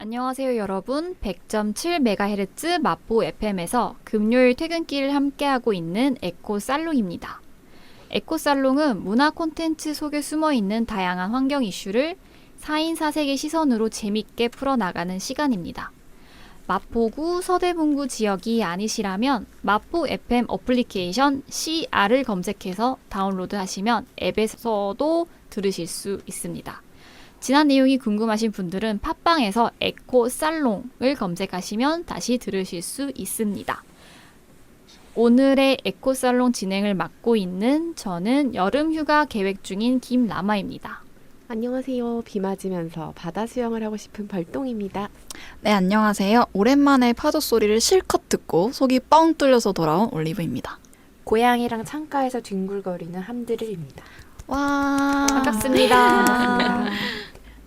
안녕하세요 여러분. 100.7MHz 마포 FM에서 금요일 퇴근길을 함께하고 있는 에코살롱입니다. 에코살롱은 문화 콘텐츠 속에 숨어있는 다양한 환경 이슈를 4인 4색의 시선으로 재밌게 풀어나가는 시간입니다. 마포구 서대문구 지역이 아니시라면 마포 FM 어플리케이션 CR을 검색해서 다운로드 하시면 앱에서도 들으실 수 있습니다. 지난 내용이 궁금하신 분들은 팟빵에서 에코살롱을 검색하시면 다시 들으실 수 있습니다. 오늘의 에코살롱 진행을 맡고 있는 저는 여름휴가 계획 중인 김라마입니다. 안녕하세요. 비 맞으면서 바다 수영을 하고 싶은 벌똥입니다. 네, 안녕하세요. 오랜만에 파도 소리를 실컷 듣고 속이 뻥 뚫려서 돌아온 올리브입니다. 고양이랑 창가에서 뒹굴거리는 함드릴입니다. 와, 반갑습니다.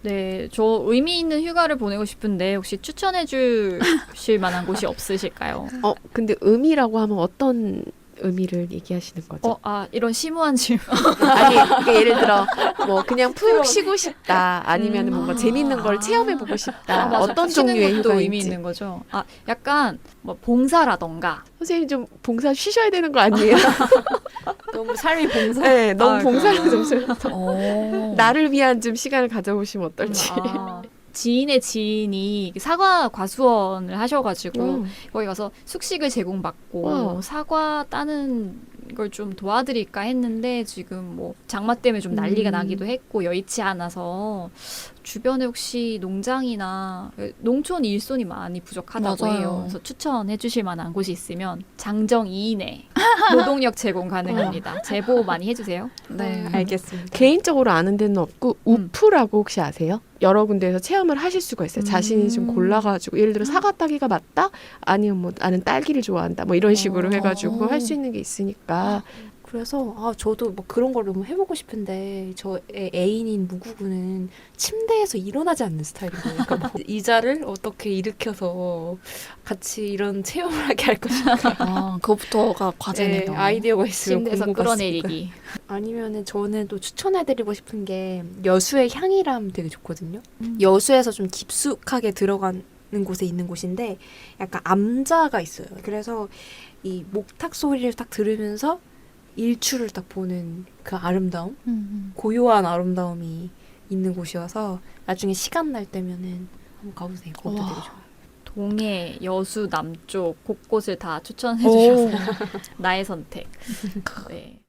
네, 저 의미 있는 휴가를 보내고 싶은데 혹시 추천해 주실 만한 곳이 없으실까요? 근데 의미라고 하면 어떤 의미를 얘기하시는 거죠? 이런 심오한 질문. 아니, 그러니까 예를 들어 뭐 그냥 푹 쉬고 싶다, 아니면 뭔가 재밌는 걸 체험해보고 싶다. 맞아. 어떤 쉬는 종류의 것도 휴가인지. 의미 있는 거죠. 약간 뭐 봉사라던가. 선생님 좀 봉사 쉬셔야 되는 거 아니에요? 너무 삶이 봉사. 네, 너무 봉사를 그래요? 좀 쓰면서 나를 위한 좀 시간을 가져보시면 어떨지. 지인의 지인이 사과 과수원을 하셔가지고 음. 거기 가서 숙식을 제공받고 와. 사과 따는 걸 좀 도와드릴까 했는데 지금 뭐 장마 때문에 좀 난리가 나기도 했고 여의치 않아서 주변에 혹시 농장이나 농촌 일손이 많이 부족하다고 맞아요. 해요. 그래서 추천해 주실 만한 곳이 있으면 장정 2인에 노동력 제공 가능합니다. 제보 많이 해주세요. 네. 알겠습니다. 개인적으로 아는 데는 없고 우프라고 혹시 아세요? 여러 군데에서 체험을 하실 수가 있어요. 자신이 좀 골라가지고 예를 들어 사과 따기가 맞다? 아니면 뭐 나는 딸기를 좋아한다. 뭐 이런 식으로 해가지고 할 수 있는 게 있으니까. 그래서 저도 뭐 그런 걸 너무 해보고 싶은데 저의 애인인 무구구는 침대에서 일어나지 않는 스타일이에요. 그러니까 뭐 의자를 어떻게 일으켜서 같이 이런 체험을 하게 할 것인가. 그것부터가 과제네요. 아이디어가 있으면 침대에서 공부가 끌어내리기. 아니면은 저는 또 추천해드리고 싶은 게 여수의 향이람 되게 좋거든요. 여수에서 좀 깊숙하게 들어가는 곳에 있는 곳인데 약간 암자가 있어요. 그래서 이 목탁 소리를 딱 들으면서 일출을 딱 보는 그 아름다움, 고요한 아름다움이 있는 곳이어서 나중에 시간 날 때면은 한번 가보세요. 그것도 되게 좋아요. 동해, 여수, 남쪽 곳곳을 다 추천해 주셔서 나의 선택. 네.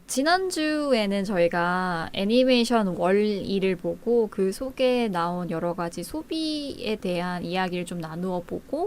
지난주에는 저희가 애니메이션 월2를 보고 그 속에 나온 여러 가지 소비에 대한 이야기를 좀 나누어 보고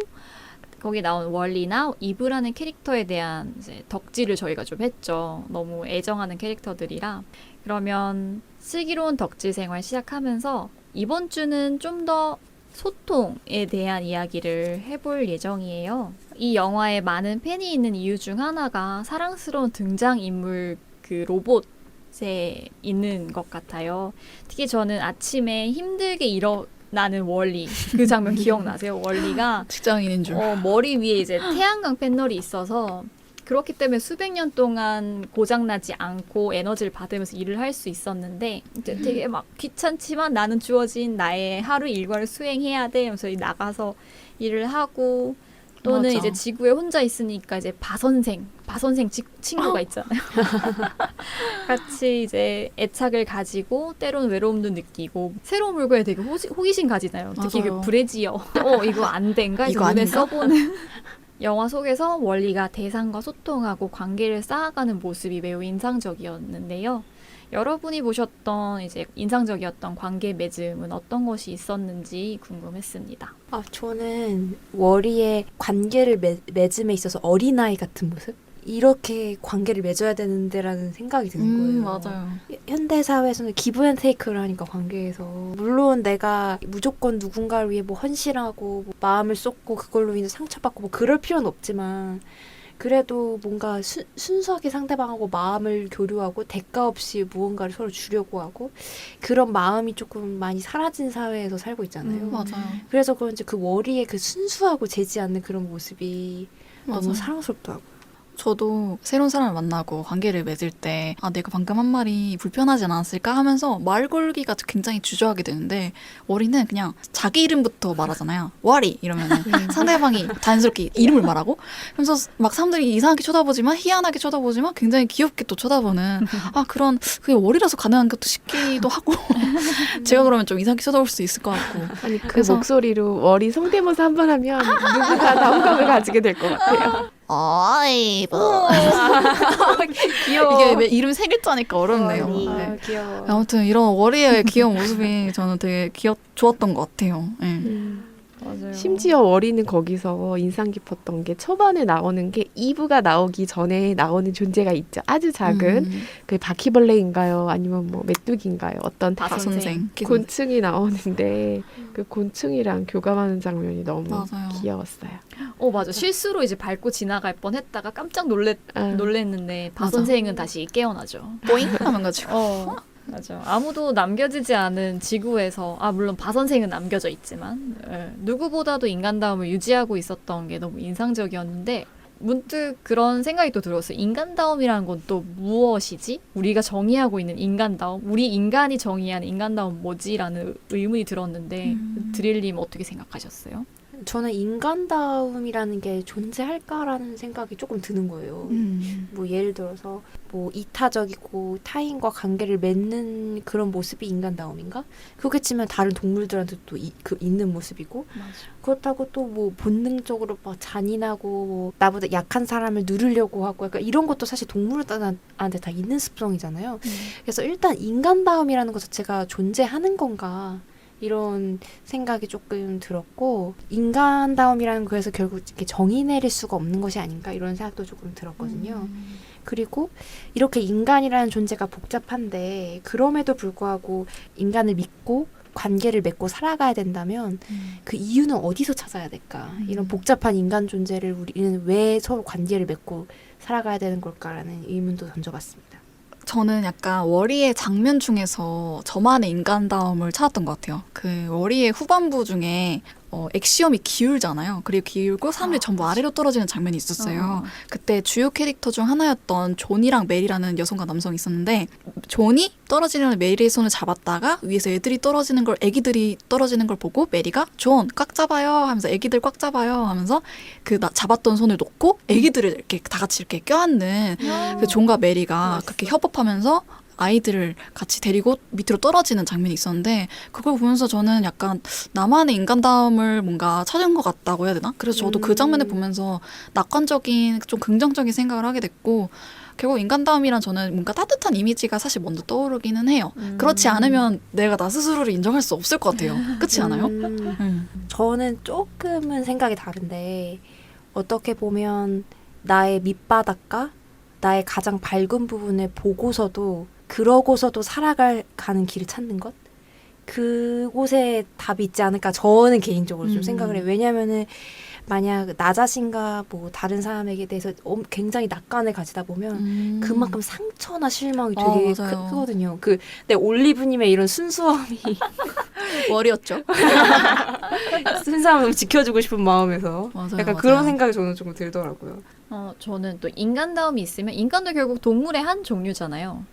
거기 나온 월리나 이브라는 캐릭터에 대한 이제 덕질을 저희가 좀 했죠. 너무 애정하는 캐릭터들이라. 그러면 슬기로운 덕질 생활 시작하면서 이번 주는 좀 더 소통에 대한 이야기를 해볼 예정이에요. 이 영화에 많은 팬이 있는 이유 중 하나가 사랑스러운 등장인물 그 로봇에 있는 것 같아요. 특히 저는 아침에 힘들게 일어나는 월리 그 장면 기억나세요? 월리가 직장인인 줄. 머리 위에 이제 태양광 패널이 있어서 그렇기 때문에 수백 년 동안 고장나지 않고 에너지를 받으면서 일을 할 수 있었는데 이제 되게 막 귀찮지만 나는 주어진 나의 하루 일과를 수행해야 돼 하면서 나가서 일을 하고 또는 맞아. 이제 지구에 혼자 있으니까 이제 바선생 친구가 있잖아요. 같이 이제 애착을 가지고 때로는 외로움도 느끼고 새로운 물건에 되게 호기심 가지나요. 특히 그 맞아요. 브래지어. 이거 안 된가? 이거 눈에 아닌가? 써보는. 영화 속에서 월리가 대상과 소통하고 관계를 쌓아가는 모습이 매우 인상적이었는데요. 여러분이 보셨던 이제 인상적이었던 관계 맺음은 어떤 것이 있었는지 궁금했습니다. 저는 월이의 관계를 맺음에 있어서 어린아이 같은 모습? 이렇게 관계를 맺어야 되는데라는 생각이 드는 거예요. 맞아요. 현대 사회에서는 기브 앤 테이크를 하니까 관계에서 물론 내가 무조건 누군가를 위해 뭐 헌신하고 뭐 마음을 쏟고 그걸로 인해 상처받고 뭐 그럴 필요는 없지만 그래도 뭔가 순수하게 상대방하고 마음을 교류하고 대가 없이 무언가를 서로 주려고 하고 그런 마음이 조금 많이 사라진 사회에서 살고 있잖아요. 맞아요. 그래서 그런지 그 월이의 그 순수하고 재지 않는 그런 모습이 너무 맞아요. 사랑스럽더라고요. 저도 새로운 사람을 만나고 관계를 맺을 때 내가 방금 한 말이 불편하지 않았을까 하면서 말 걸기가 굉장히 주저하게 되는데 월이는 그냥 자기 이름부터 말하잖아요. 월이 이러면 상대방이 자연스럽게 이름을 말하고 그래서 막 사람들이 이상하게 쳐다보지만 희한하게 쳐다보지만 굉장히 귀엽게 또 쳐다보는 그런 그게 월이라서 가능한 것도 싶기도 하고 제가 그러면 좀 이상하게 쳐다볼 수 있을 것 같고 아니 그 그래서- 목소리로 월이 성대모사 한 번 하면 누구나 다 호감을 가지게 될 것 같아요. 어이 귀여워. 이게 왜 이름 세 글자니까 어렵네요. 월이. 네. 귀여워. 아무튼 이런 월이의 귀여운 모습이 저는 되게 좋았던 것 같아요. 네. 맞아요. 심지어 월이는 거기서 인상 깊었던 게 초반에 나오는 게 2부가 나오기 전에 나오는 존재가 있죠. 아주 작은 그 바퀴벌레인가요? 아니면 뭐 메뚜기인가요? 어떤 선생. 곤충이 나오는데 그 곤충이랑 교감하는 장면이 너무 맞아요. 귀여웠어요. 맞아. 실수로 이제 밟고 지나갈 뻔했다가 깜짝 놀랬는데 바 맞아. 선생은 다시 깨어나죠. 보잉 하면 가지고. 맞아. 아무도 남겨지지 않은 지구에서 물론 바 선생은 남겨져 있지만 누구보다도 인간다움을 유지하고 있었던 게 너무 인상적이었는데 문득 그런 생각이 또 들었어요. 인간다움이라는 건 또 무엇이지? 우리가 정의하고 있는 인간다움, 우리 인간이 정의하는 인간다움 뭐지라는 의문이 들었는데 드릴님 어떻게 생각하셨어요? 저는 인간다움이라는 게 존재할까라는 생각이 조금 드는 거예요. 뭐 예를 들어서 뭐 이타적이고 타인과 관계를 맺는 그런 모습이 인간다움인가? 그렇겠지만 다른 동물들한테 또 있는 모습이고 그렇다고 또 뭐 본능적으로 막 잔인하고 뭐 나보다 약한 사람을 누르려고 하고 약간 이런 것도 사실 동물한테 다 있는 습성이잖아요. 그래서 일단 인간다움이라는 것 자체가 존재하는 건가? 이런 생각이 조금 들었고 인간다움이라는 거에서 결국 이렇게 정의 내릴 수가 없는 것이 아닌가 이런 생각도 조금 들었거든요. 그리고 이렇게 인간이라는 존재가 복잡한데 그럼에도 불구하고 인간을 믿고 관계를 맺고 살아가야 된다면 그 이유는 어디서 찾아야 될까? 이런 복잡한 인간 존재를 우리는 왜 서로 관계를 맺고 살아가야 되는 걸까라는 의문도 던져봤습니다. 저는 약간 월이의 장면 중에서 저만의 인간다움을 찾았던 것 같아요. 그 월이의 후반부 중에 엑시엄이 기울잖아요. 그리고 기울고 사람들이 전부 아래로 떨어지는 장면이 있었어요. 그때 주요 캐릭터 중 하나였던 존이랑 메리라는 여성과 남성이 있었는데 존이 떨어지려는 메리의 손을 잡았다가 위에서 애기들이 떨어지는 걸 보고 메리가 존 꽉 잡아요 하면서 애기들 꽉 잡아요 하면서 잡았던 손을 놓고 애기들을 이렇게 다 같이 이렇게 껴안는 그 존과 메리가 그렇게 협업하면서 아이들을 같이 데리고 밑으로 떨어지는 장면이 있었는데 그걸 보면서 저는 약간 나만의 인간다움을 뭔가 찾은 것 같다고 해야 되나? 그래서 저도 그 장면을 보면서 낙관적인 좀 긍정적인 생각을 하게 됐고 결국 인간다움이란 저는 뭔가 따뜻한 이미지가 사실 먼저 떠오르기는 해요. 그렇지 않으면 내가 나 스스로를 인정할 수 없을 것 같아요. 그렇지 않아요? 저는 조금은 생각이 다른데 어떻게 보면 나의 밑바닥과 나의 가장 밝은 부분을 보고서도 그러고서도 살아가는 길을 찾는 것? 그곳에 답이 있지 않을까 저는 개인적으로 좀 생각을 해요. 왜냐하면은 만약 나 자신과 뭐 다른 사람에게 대해서 굉장히 낙관을 가지다 보면 그만큼 상처나 실망이 되게 크거든요. 내 올리브님의 이런 순수함이 월이었죠. 순수함을 지켜주고 싶은 마음에서 맞아요, 약간 맞아요. 그런 생각이 저는 조금 들더라고요. 저는 또 인간다움이 있으면 인간도 결국 동물의 한 종류잖아요.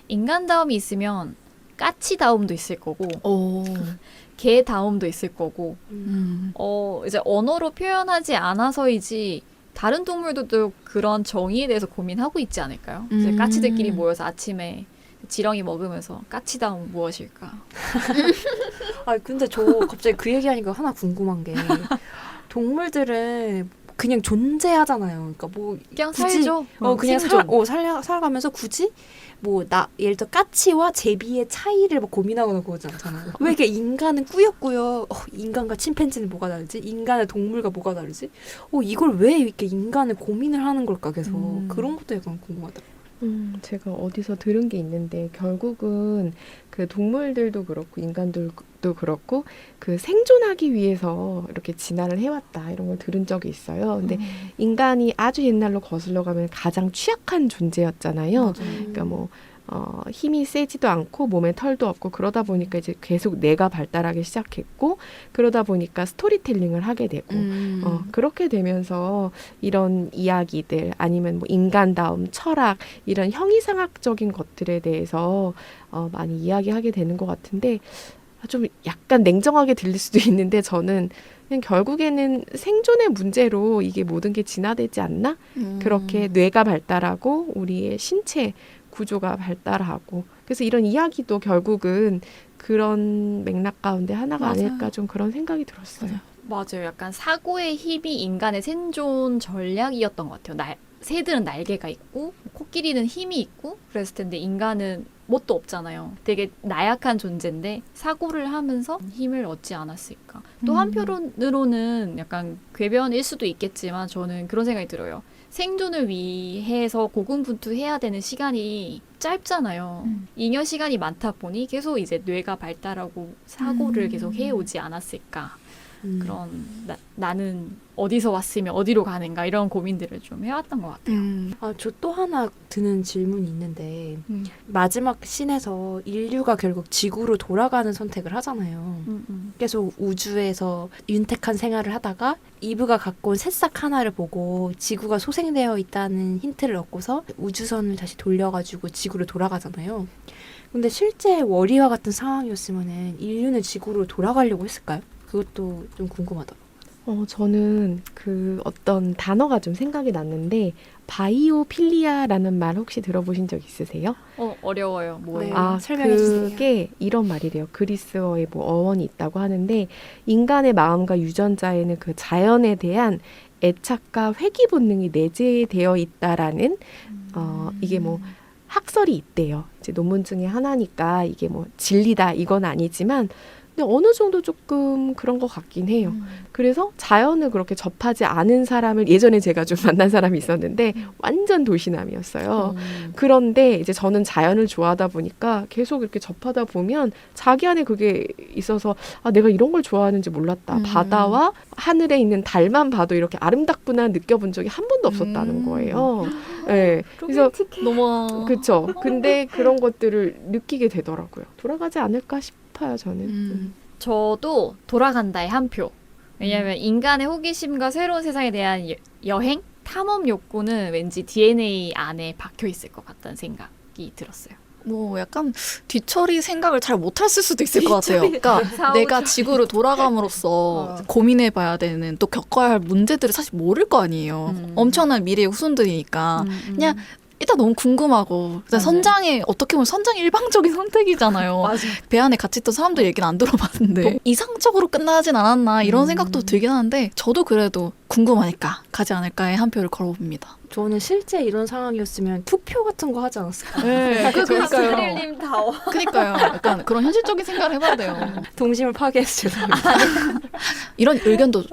인간다움이 있으면 까치다움도 있을 거고 개다움도 있을 거고 이제 언어로 표현하지 않아서이지 다른 동물들도 그런 정의에 대해서 고민하고 있지 않을까요? 이제 까치들끼리 모여서 아침에 지렁이 먹으면서 까치다움 무엇일까? 근데 저 갑자기 그 얘기하니까 하나 궁금한 게 동물들은 그냥 존재하잖아요. 그러니까 뭐 그냥 굳이, 살죠. 그냥 생존. 살아가면서 굳이 뭐 예를 들어 까치와 제비의 차이를 뭐 고민하거나 그러지 않잖아요. 왜 이렇게 인간은 꾸역꾸역 인간과 침팬지는 뭐가 다르지? 인간의 동물과 뭐가 다르지? 이걸 왜 이렇게 인간을 고민을 하는 걸까 계속 그런 것도 약간 궁금하더라고요. 제가 어디서 들은 게 있는데 결국은 그 동물들도 그렇고 인간들도 그렇고 그 생존하기 위해서 이렇게 진화를 해왔다 이런 걸 들은 적이 있어요. 근데 인간이 아주 옛날로 거슬러 가면 가장 취약한 존재였잖아요. 그러니까 뭐 힘이 세지도 않고 몸에 털도 없고 그러다 보니까 이제 계속 뇌가 발달하기 시작했고 그러다 보니까 스토리텔링을 하게 되고 그렇게 되면서 이런 이야기들 아니면 뭐 인간다움, 철학 이런 형이상학적인 것들에 대해서 많이 이야기하게 되는 것 같은데 좀 약간 냉정하게 들릴 수도 있는데 저는 그냥 결국에는 생존의 문제로 이게 모든 게 진화되지 않나? 그렇게 뇌가 발달하고 우리의 신체 구조가 발달하고 그래서 이런 이야기도 결국은 그런 맥락 가운데 하나가 맞아요. 아닐까 좀 그런 생각이 들었어요. 맞아요. 약간 사고의 힘이 인간의 생존 전략이었던 것 같아요. 새들은 날개가 있고 코끼리는 힘이 있고 그랬을 텐데 인간은 뭣도 없잖아요. 되게 나약한 존재인데 사고를 하면서 힘을 얻지 않았을까. 또 한편으로는 약간 궤변일 수도 있겠지만 저는 그런 생각이 들어요. 생존을 위해서 고군분투해야 되는 시간이 짧잖아요. 잉여 시간이 많다 보니 계속 이제 뇌가 발달하고 사고를 계속 해오지 않았을까. 그런 나는 어디서 왔으면 어디로 가는가 이런 고민들을 좀 해왔던 것 같아요. 저 또 하나 드는 질문이 있는데 마지막 씬에서 인류가 결국 지구로 돌아가는 선택을 하잖아요. 계속 우주에서 윤택한 생활을 하다가 이브가 갖고 온 새싹 하나를 보고 지구가 소생되어 있다는 힌트를 얻고서 우주선을 다시 돌려가지고 지구로 돌아가잖아요. 근데 실제 월이와 같은 상황이었으면 인류는 지구로 돌아가려고 했을까요? 그것도 좀 궁금하다. 저는 그 어떤 단어가 좀 생각이 났는데 바이오필리아라는 말 혹시 들어보신 적 있으세요? 어려워요. 뭐예요? 네. 설명해 주세요. 그게 이런 말이래요. 그리스어에 뭐 어원이 있다고 하는데 인간의 마음과 유전자에는 그 자연에 대한 애착과 회귀 본능이 내재되어 있다라는 이게 뭐 학설이 있대요. 이제 논문 중에 하나니까 이게 뭐 진리다 이건 아니지만 근데 어느 정도 조금 그런 것 같긴 해요. 그래서 자연을 그렇게 접하지 않은 사람을 예전에 제가 좀 만난 사람이 있었는데 완전 도시남이었어요. 그런데 이제 저는 자연을 좋아하다 보니까 계속 이렇게 접하다 보면 자기 안에 그게 있어서 내가 이런 걸 좋아하는지 몰랐다. 바다와 하늘에 있는 달만 봐도 이렇게 아름답구나 느껴본 적이 한 번도 없었다는 거예요. 네. 그래서 너무 그렇죠. 근데 그런 것들을 느끼게 되더라고요. 돌아가지 않을까 싶어요, 저는. 저도 돌아간다의 한 표. 왜냐하면 인간의 호기심과 새로운 세상에 대한 여행, 탐험 욕구는 왠지 DNA 안에 박혀 있을 것 같다는 생각이 들었어요. 뭐 약간 뒤처리 생각을 잘 못했을 수도 있을 것 같아요. 그러니까 내가 지구로 돌아감으로써 고민해봐야 되는 또 겪어야 할 문제들을 사실 모를 거 아니에요. 엄청난 미래의 후손들이니까 그냥 일단 너무 궁금하고 일단 선장의 어떻게 보면 선장의 일방적인 선택이잖아요. 배 안에 같이 있던 사람들 얘기는 안 들어봤는데 이상적으로 끝나진 않았나 이런 생각도 들긴 하는데 저도 그래도 궁금하니까 가지 않을까에 한 표를 걸어봅니다. 저는 실제 이런 상황이었으면 투표 같은 거 하지 않았을까? 네, 그러니까요. 스릴님 다워. 그러니까요. 약간 그런 현실적인 생각을 해봐야 돼요. 동심을 파괴해서 죄송합니다. 이런 의견도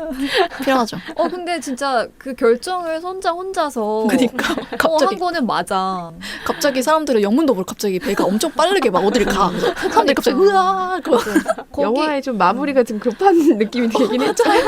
필요하죠. 근데 진짜 그 결정을 선장 혼자서 그러니까 갑자기 한 거는 맞아. 갑자기 사람들은 영문도 모르고 갑자기 배가 엄청 빠르게 막 어디를 가. 사람들이 갑자기 으아 그러고 영화에 좀 마무리가 좀 급한 느낌이 들긴 했잖아요.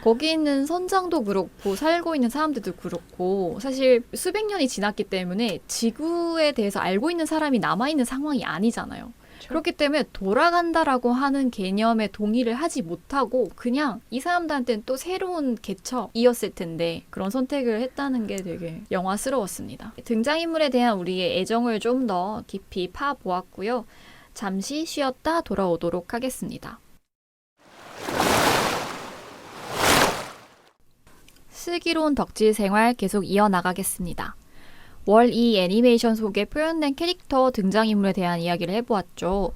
거기 있는 선장도 그렇고 살고 있는 사람들도 그렇고 사실 수백 년이 지났기 때문에 지구에 대해서 알고 있는 사람이 남아있는 상황이 아니잖아요. 그렇기 때문에 돌아간다라고 하는 개념에 동의를 하지 못하고 그냥 이 사람들한테는 또 새로운 개척이었을 텐데 그런 선택을 했다는 게 되게 영화스러웠습니다. 등장인물에 대한 우리의 애정을 좀 더 깊이 파보았고요. 잠시 쉬었다 돌아오도록 하겠습니다. 슬기로운 덕질 생활 계속 이어나가겠습니다. 월2 애니메이션 속에 표현된 캐릭터 등장인물에 대한 이야기를 해보았죠.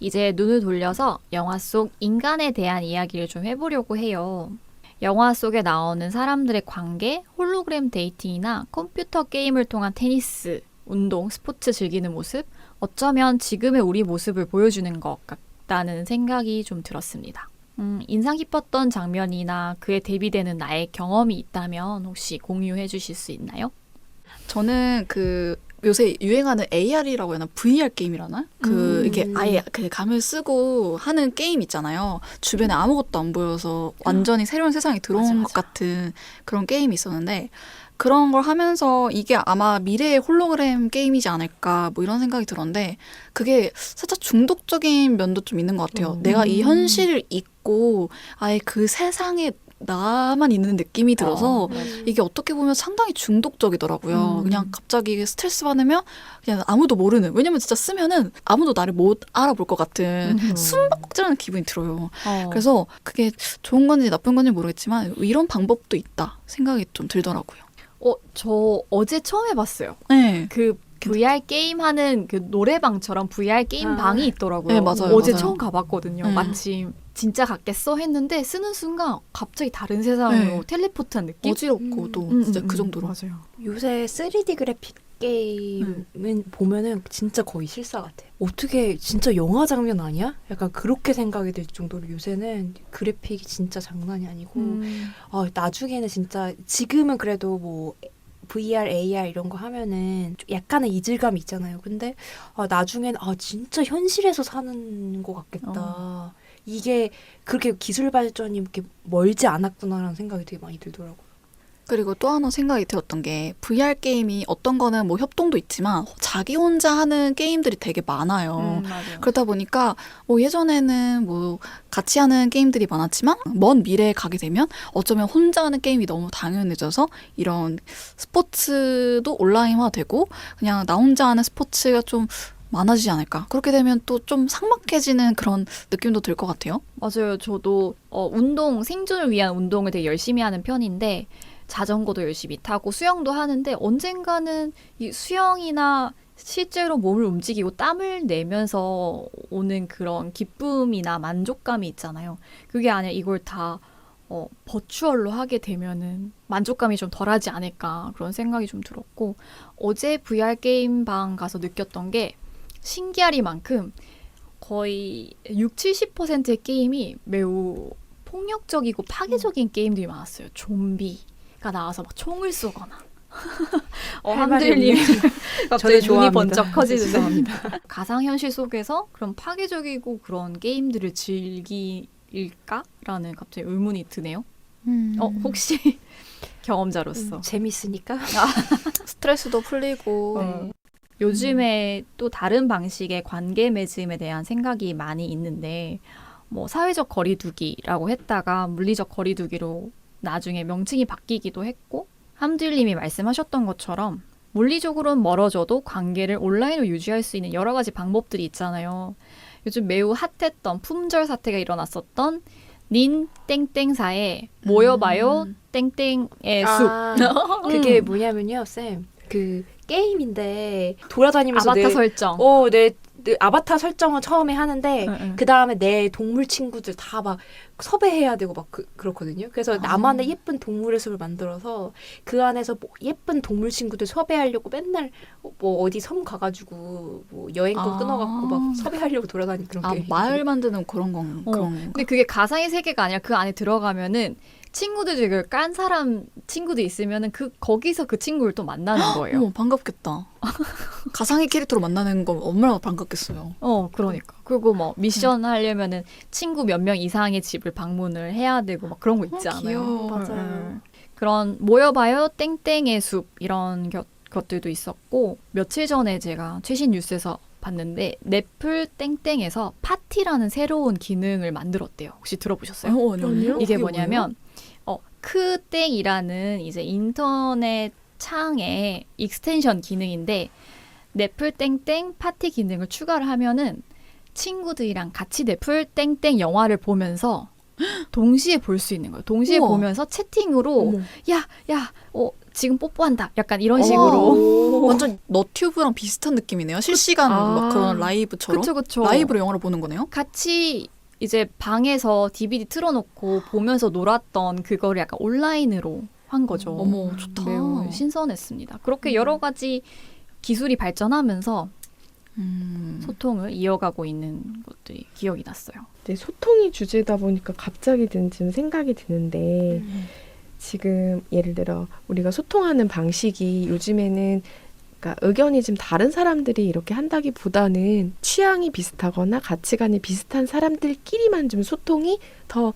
이제 눈을 돌려서 영화 속 인간에 대한 이야기를 좀 해보려고 해요. 영화 속에 나오는 사람들의 관계, 홀로그램 데이팅이나 컴퓨터 게임을 통한 테니스, 운동, 스포츠 즐기는 모습, 어쩌면 지금의 우리 모습을 보여주는 것 같다는 생각이 좀 들었습니다. 인상 깊었던 장면이나 그에 대비되는 나의 경험이 있다면 혹시 공유해 주실 수 있나요? 저는 그 요새 유행하는 AR이라고 해야 하나? VR 게임이라나? 이게 아예 그 감을 쓰고 하는 게임 있잖아요. 주변에 아무것도 안 보여서 완전히 새로운 세상에 들어온 것 같은 그런 게임이 있었는데 그런 걸 하면서 이게 아마 미래의 홀로그램 게임이지 않을까 뭐 이런 생각이 들었는데 그게 살짝 중독적인 면도 좀 있는 것 같아요. 내가 이 현실을 잊고 아예 그 세상에 나만 있는 느낌이 들어서 이게 어떻게 보면 상당히 중독적이더라고요. 그냥 갑자기 스트레스 받으면 그냥 아무도 모르는, 왜냐면 진짜 쓰면은 아무도 나를 못 알아볼 것 같은 숨바꼭질하는 기분이 들어요. 그래서 그게 좋은 건지 나쁜 건지 모르겠지만 이런 방법도 있다 생각이 좀 들더라고요. 저 어제 처음 해봤어요. 네. 그 VR 게임 하는 그 노래방처럼 VR 게임 방이 있더라고요. 네, 맞아요. 어제 맞아요. 처음 가봤거든요. 네. 마침 진짜 같겠어 했는데 쓰는 순간 갑자기 다른 세상으로 네. 텔레포트한 느낌? 어지럽고 또 진짜 그 정도로. 맞아요. 요새 3D 그래픽 게임은 보면은 진짜 거의 실사 같아. 어떻게 진짜 영화 장면 아니야? 약간 그렇게 생각이 들 정도로 요새는 그래픽이 진짜 장난이 아니고 나중에는 진짜 지금은 그래도 뭐 VR, AR 이런 거 하면은 좀 약간의 이질감이 있잖아요. 근데 나중엔 진짜 현실에서 사는 것 같겠다. 이게 그렇게 기술 발전이 이렇게 멀지 않았구나라는 생각이 되게 많이 들더라고요. 그리고 또 하나 생각이 들었던 게 VR 게임이 어떤 거는 뭐 협동도 있지만 자기 혼자 하는 게임들이 되게 많아요. 맞아요. 그러다 보니까 뭐 예전에는 뭐 같이 하는 게임들이 많았지만 먼 미래에 가게 되면 어쩌면 혼자 하는 게임이 너무 당연해져서 이런 스포츠도 온라인화되고 그냥 나 혼자 하는 스포츠가 좀 많아지지 않을까. 그렇게 되면 또 좀 삭막해지는 그런 느낌도 들 것 같아요. 맞아요. 저도 운동, 생존을 위한 운동을 되게 열심히 하는 편인데 자전거도 열심히 타고 수영도 하는데 언젠가는 이 수영이나 실제로 몸을 움직이고 땀을 내면서 오는 그런 기쁨이나 만족감이 있잖아요. 그게 아니라 이걸 다 버추얼로 하게 되면은 만족감이 좀 덜하지 않을까 그런 생각이 좀 들었고 어제 VR 게임방 가서 느꼈던 게 신기하리만큼 거의 60-70%의 게임이 매우 폭력적이고 파괴적인 게임들이 많았어요. 좀비가 나와서 막 총을 쏘거나 할 말이 함들님 갑자기 눈이 좋아합니다. 번쩍 커지는데 가상현실 속에서 그런 파괴적이고 그런 게임들을 즐길까라는 갑자기 의문이 드네요. 혹시 경험자로서 재밌으니까. 스트레스도 풀리고 네. 요즘에 또 다른 방식의 관계 맺음에 대한 생각이 많이 있는데 뭐 사회적 거리두기라고 했다가 물리적 거리두기로 나중에 명칭이 바뀌기도 했고 함들님이 말씀하셨던 것처럼 물리적으로는 멀어져도 관계를 온라인으로 유지할 수 있는 여러 가지 방법들이 있잖아요. 요즘 매우 핫했던 품절 사태가 일어났었던 닌 땡땡사의 모여봐요 땡땡의 숲. 그게 뭐냐면요, 쌤. 그 게임인데 돌아다니면서 아바타 설정. 내 아바타 설정을 처음에 하는데 응. 그 다음에 내 동물 친구들 다 막 섭외해야 되고 막 그렇거든요. 그래서 나만의 예쁜 동물의 숲을 만들어서 그 안에서 뭐 예쁜 동물 친구들 섭외하려고 맨날 뭐 어디 섬 가가지고 뭐 여행권 끊어갖고 막 섭외하려고 돌아다니는 그런 게. 마을 만드는 그런 건 그런 거. 근데 그게 가상의 세계가 아니라 그 안에 들어가면은 친구들 중에 깐 사람 친구들 있으면은 거기서 그 친구를 또 만나는 거예요. 어머, 반갑겠다. 가상의 캐릭터로 만나는 거 얼마나 반갑겠어요. 그러니까. 그리고 뭐 미션 하려면은 친구 몇 명 이상의 집을 방문을 해야 되고 막 그런 거 있지 않아요? 귀여워. 맞아요. 그런 모여봐요 땡땡의 숲 이런 것들도 있었고 며칠 전에 제가 최신 뉴스에서 봤는데 넷플 땡땡에서 파티라는 새로운 기능을 만들었대요. 혹시 들어보셨어요? 아니요. 이게 뭐냐면 크땡이라는 이제 인터넷 창에 익스텐션 기능인데 넷플 땡땡 파티 기능을 추가를 하면은 친구들이랑 같이 넷플 땡땡 영화를 보면서 동시에 볼 수 있는 거예요. 동시에 우와. 보면서 채팅으로 어머. 야, 지금 뽀뽀한다. 약간 이런 식으로. 완전 너튜브랑 비슷한 느낌이네요. 실시간 막 그런 라이브처럼. 그쵸. 라이브로 영화를 보는 거네요. 같이 이제 방에서 DVD 틀어놓고 보면서 놀았던 그거를 약간 온라인으로 한 거죠. 어머, 좋다. 매우 신선했습니다. 그렇게 여러 가지 기술이 발전하면서 소통을 이어가고 있는 것들이 기억이 났어요. 네, 소통이 주제다 보니까 갑자기 좀 생각이 드는데 지금 예를 들어 우리가 소통하는 방식이 요즘에는 그러니까 의견이 좀 다른 사람들이 이렇게 한다기보다는 취향이 비슷하거나 가치관이 비슷한 사람들끼리만 좀 소통이 더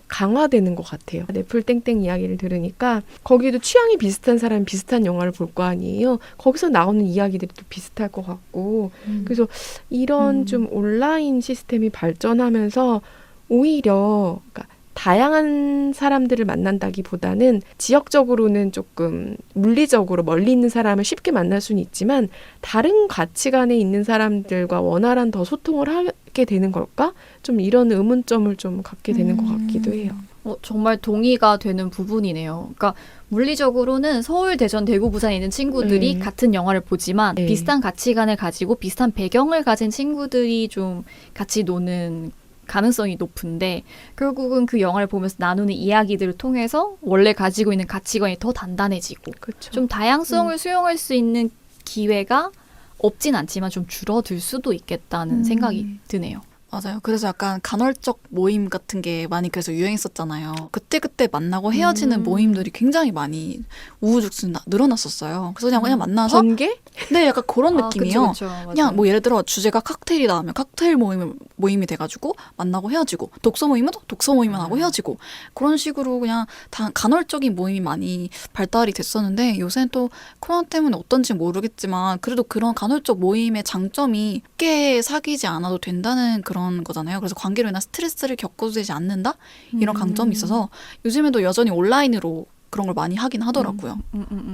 강화되는 것 같아요. 넷플 땡땡 이야기를 들으니까 거기도 취향이 비슷한 사람이 비슷한 영화를 볼 거 아니에요. 거기서 나오는 이야기들이 또 비슷할 것 같고 그래서 이런 좀 온라인 시스템이 발전하면서 오히려 그러니까 다양한 사람들을 만난다기보다는 지역적으로는 조금 물리적으로 멀리 있는 사람을 쉽게 만날 수는 있지만 다른 가치관에 있는 사람들과 원활한 더 소통을 하게 되는 걸까? 좀 이런 의문점을 좀 갖게 되는 것 같기도 해요. 정말 동의가 되는 부분이네요. 그러니까 물리적으로는 서울, 대전, 대구, 부산에 있는 친구들이 네. 같은 영화를 보지만 네. 비슷한 가치관을 가지고 비슷한 배경을 가진 친구들이 좀 같이 노는 가능성이 높은데 결국은 그 영화를 보면서 나누는 이야기들을 통해서 원래 가지고 있는 가치관이 더 단단해지고 그렇죠. 좀 다양성을 수용할 수 있는 기회가 없진 않지만 좀 줄어들 수도 있겠다는 생각이 드네요. 맞아요. 그래서 약간 간헐적 모임 같은 게 많이 그래서 유행했었잖아요. 그때그때 만나고 헤어지는 모임들이 굉장히 많이 우후죽순 늘어났었어요. 그래서 그냥 만나서 번개? 네, 약간 그런 느낌이요. 그쵸, 맞아요. 그냥 뭐 예를 들어 주제가 칵테일이다 하면 칵테일 모임이 돼가지고 만나고 헤어지고 독서 모임은 독서 모임만 하고 헤어지고 그런 식으로 그냥 다 간헐적인 모임이 많이 발달이 됐었는데 요새는 또 코로나 때문에 어떤지 모르겠지만 그래도 그런 간헐적 모임의 장점이 쉽게 사귀지 않아도 된다는 그런 거잖아요. 그래서 관계로 인한 스트레스를 겪어도 되지 않는다? 이런 강점이 있어서 요즘에도 여전히 온라인으로 그런 걸 많이 하긴 하더라고요.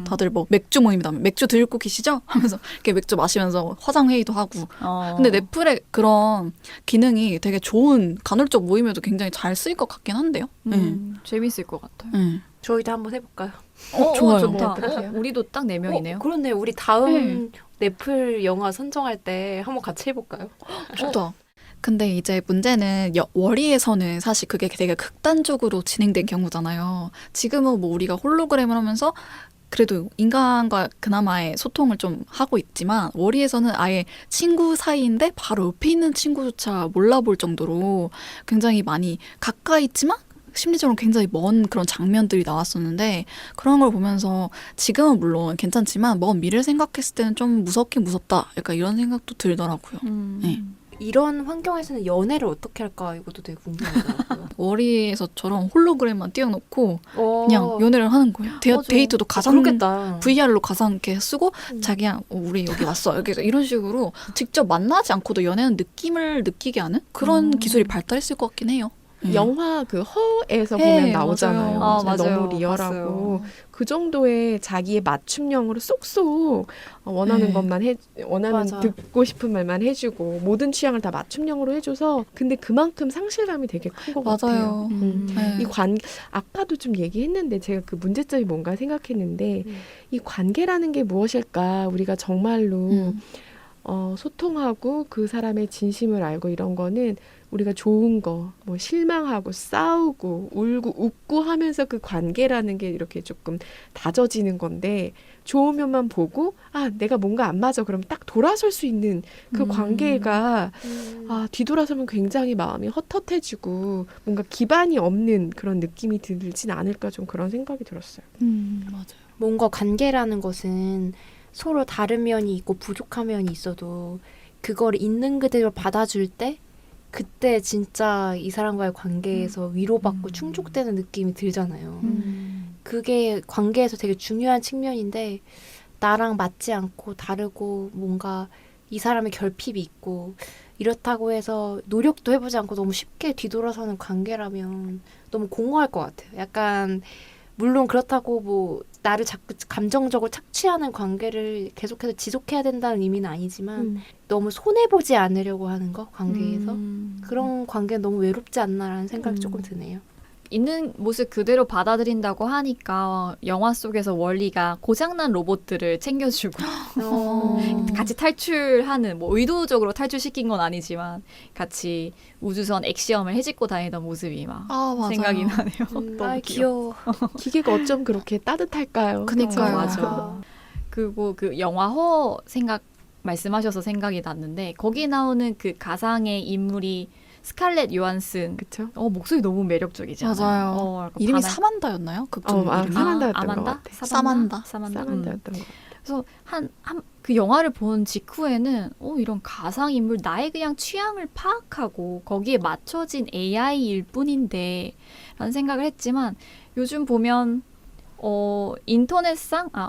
다들 뭐 맥주 모임이다. 맥주 들고 계시죠? 하면서 이렇게 맥주 마시면서 화상회의도 하고. 근데 넷플의 그런 기능이 되게 좋은 간헐적 모임에도 굉장히 잘 쓰일 것 같긴 한데요. 재밌을 것 같아요. 저희도 한번 해볼까요? 좋아요. 좋다. 어떡해요? 우리도 딱 4명이네요. 그렇네. 우리 다음 넷플 영화 선정할 때 한번 같이 해볼까요? 좋다. 근데 이제 문제는 월의에서는 사실 그게 되게 극단적으로 진행된 경우잖아요. 지금은 뭐 우리가 홀로그램을 하면서 그래도 인간과 그나마의 소통을 좀 하고 있지만 월의에서는 아예 친구 사이인데 바로 옆에 있는 친구조차 몰라볼 정도로 굉장히 많이 가까이 있지만 심리적으로 굉장히 먼 그런 장면들이 나왔었는데 그런 걸 보면서 지금은 물론 괜찮지만 먼 미래를 생각했을 때는 좀 무섭긴 무섭다. 약간 이런 생각도 들더라고요. 네. 이런 환경에서는 연애를 어떻게 할까 이것도 되게 궁금하더라고요. 월의에서처럼 홀로그램만 띄워놓고 어, 그냥 연애를 하는 거예요. 맞아. 데이트도 가상 그렇겠다. VR로 가상 이렇게 쓰고 자기야 우리 여기 왔어 이렇게 해서 이런 식으로 직접 만나지 않고도 연애하는 느낌을 느끼게 하는 그런 기술이 발달했을 것 같긴 해요. 영화 그 허에서 네, 보면 나오잖아요. 맞아요. 진짜 맞아요. 너무 리얼하고 봤어요. 그 정도의 자기의 맞춤형으로 쏙쏙 원하는 네. 것만 원하는 맞아. 듣고 싶은 말만 해주고 모든 취향을 다 맞춤형으로 해줘서 근데 그만큼 상실감이 되게 큰 것 같아요. 맞아요. 이 아까도 좀 얘기했는데 제가 그 문제점이 뭔가 생각했는데 이 관계라는 게 무엇일까 우리가 정말로 소통하고 그 사람의 진심을 알고 이런 거는 우리가 좋은 거, 뭐 실망하고 싸우고 울고 웃고 하면서 그 관계라는 게 이렇게 조금 다져지는 건데 좋은 면만 보고 아 내가 뭔가 안 맞아 그럼 딱 돌아설 수 있는 그 관계가 뒤돌아서면 굉장히 마음이 헛헛해지고 뭔가 기반이 없는 그런 느낌이 들진 않을까 좀 그런 생각이 들었어요. 맞아요. 뭔가 관계라는 것은 서로 다른 면이 있고 부족한 면이 있어도 그걸 있는 그대로 받아줄 때 그때 진짜 이 사람과의 관계에서 위로받고 충족되는 느낌이 들잖아요. 그게 관계에서 되게 중요한 측면인데 나랑 맞지 않고 다르고 뭔가 이 사람의 결핍이 있고 이렇다고 해서 노력도 해보지 않고 너무 쉽게 뒤돌아서는 관계라면 너무 공허할 것 같아요. 약간 물론 그렇다고 뭐 나를 자꾸 감정적으로 착취하는 관계를 계속해서 지속해야 된다는 의미는 아니지만 너무 손해보지 않으려고 하는 거 관계에서 그런 관계는 너무 외롭지 않나라는 생각이 조금 드네요. 있는 모습 그대로 받아들인다고 하니까 영화 속에서 월리가 고장난 로봇들을 챙겨주고 같이 탈출하는 뭐 의도적으로 탈출시킨 건 아니지만 같이 우주선 액시엄을 해집고 다니던 모습이 막 맞아요. 생각이 나네요. 너무 귀여워. 기계가 어쩜 그렇게 따뜻할까요? 그니까요. 맞아. 그리고 그 영화 허 말씀하셔서 생각이 났는데 거기 나오는 그 가상의 인물이 스칼렛 요한슨. 그쵸? 목소리 너무 매력적이잖아요. 맞아요. 약간 이름이 바다- 사만다였나요? 극중 이름이? 사만다였던 것 아만다? 같아. 사만다. 사만다였던 것 같아. 그래서 그 영화를 본 직후에는 이런 가상인물 나의 그냥 취향을 파악하고 거기에 맞춰진 AI일 뿐인데 라는 생각을 했지만 요즘 보면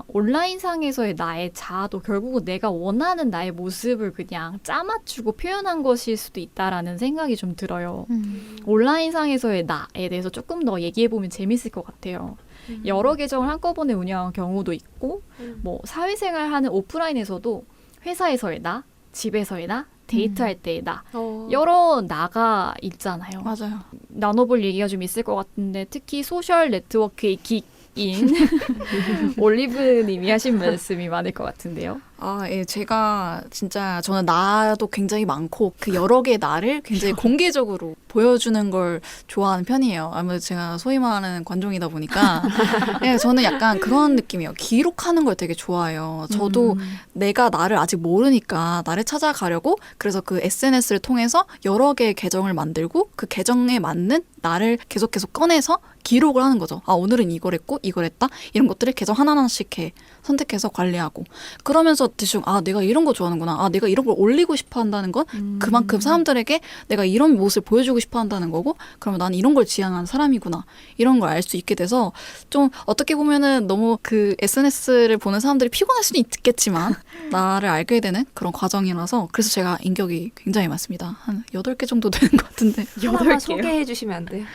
온라인상에서의 나의 자아도 결국은 내가 원하는 나의 모습을 그냥 짜맞추고 표현한 것일 수도 있다라는 생각이 좀 들어요. 온라인상에서의 나에 대해서 조금 더 얘기해보면 재밌을 것 같아요. 여러 계정을 한꺼번에 운영한 경우도 있고, 뭐 사회생활하는 오프라인에서도 회사에서의 나, 집에서의 나, 데이트할 때의 나, 여러 나가 있잖아요. 맞아요. 나눠볼 얘기가 좀 있을 것 같은데 특히 소셜 네트워크의 긱인 올리브님이 하신 말씀이 많을 것 같은데요. 예, 제가 진짜 저는 나도 굉장히 많고 그 여러 개의 나를 굉장히 공개적으로 보여주는 걸 좋아하는 편이에요. 아무래도 제가 소위 말하는 관종이다 보니까 예, 저는 약간 그런 느낌이에요. 기록하는 걸 되게 좋아해요. 저도 내가 나를 아직 모르니까 나를 찾아가려고 그래서 그 SNS를 통해서 여러 개의 계정을 만들고 그 계정에 맞는 나를 계속 꺼내서 기록을 하는 거죠. 오늘은 이걸 했고 이걸 했다. 이런 것들을 계정 하나하나씩 선택해서 관리하고 그러면서 대충 내가 이런 거 좋아하는구나. 내가 이런 걸 올리고 싶어 한다는 건 그만큼 사람들에게 내가 이런 모습을 보여주고 싶어 한다는 거고 그러면 나는 이런 걸 지향하는 사람이구나. 이런 걸 알 수 있게 돼서 좀 어떻게 보면은 너무 그 SNS를 보는 사람들이 피곤할 수는 있겠지만 나를 알게 되는 그런 과정이라서 그래서 제가 인격이 굉장히 많습니다. 한 8개 정도 되는 것 같은데 하나만 소개해 주시면 안 돼요?